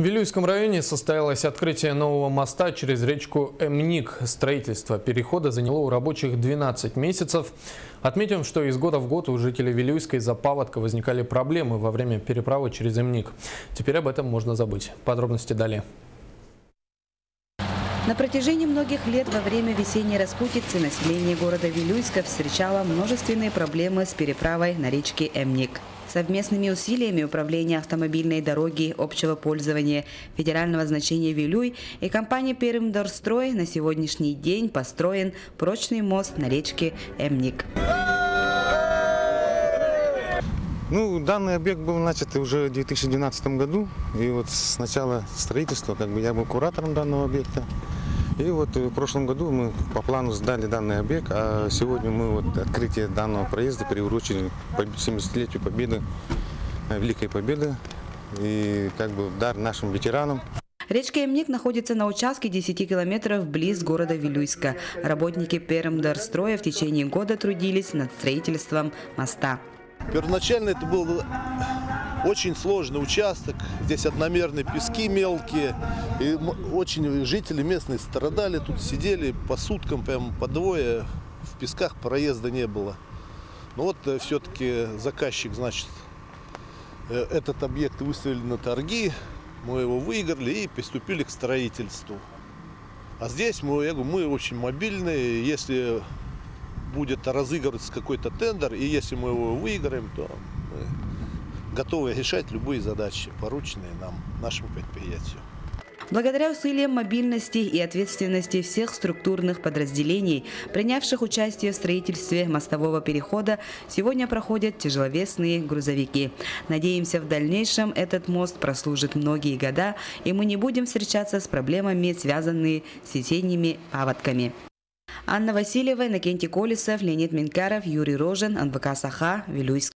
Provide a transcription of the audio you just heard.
В Вилюйском районе состоялось открытие нового моста через речку Эмник. Строительство перехода заняло у рабочих 12 месяцев. Отметим, что из года в год у жителей Вилюйска из-за паводка возникали проблемы во время переправы через Эмник. Теперь об этом можно забыть. Подробности далее. На протяжении многих лет во время весенней распутицы население города Вилюйска встречало множественные проблемы с переправой на речке Эмник. Совместными усилиями Управления автомобильной дороги общего пользования федерального значения «Вилюй» и компании «Пермдорстрой» на сегодняшний день построен прочный мост на речке Эмник. Данный объект был начат уже в 2012 году. И вот с начала строительства я был куратором данного объекта. И вот в прошлом году мы по плану сдали данный объект, а сегодня мы открытие данного проезда приурочили к 70-летию Победы, Великой Победы, и в дар нашим ветеранам. Речка Эмник находится на участке 10 километров близ города Вилюйска. Работники Пермдорстроя в течение года трудились над строительством моста. Первоначально это был очень сложный участок, здесь одномерные пески мелкие, и очень жители местные страдали, тут сидели по суткам, прям по двое, в песках проезда не было. Но вот все-таки заказчик, этот объект выставили на торги, мы его выиграли и приступили к строительству. А здесь мы очень мобильные, если будет разыгрываться какой-то тендер, и если мы его выиграем, то мы готовы решать любые задачи, порученные нам, нашему предприятию. Благодаря усилиям мобильности и ответственности всех структурных подразделений, принявших участие в строительстве мостового перехода, сегодня проходят тяжеловесные грузовики. Надеемся, в дальнейшем этот мост прослужит многие года, и мы не будем встречаться с проблемами, связанными с весенними паводками. Анна Васильева, Иннокентий Колесов, Леонид Минкаров, Юрий Рожен, НВК «Саха», Вилюйск.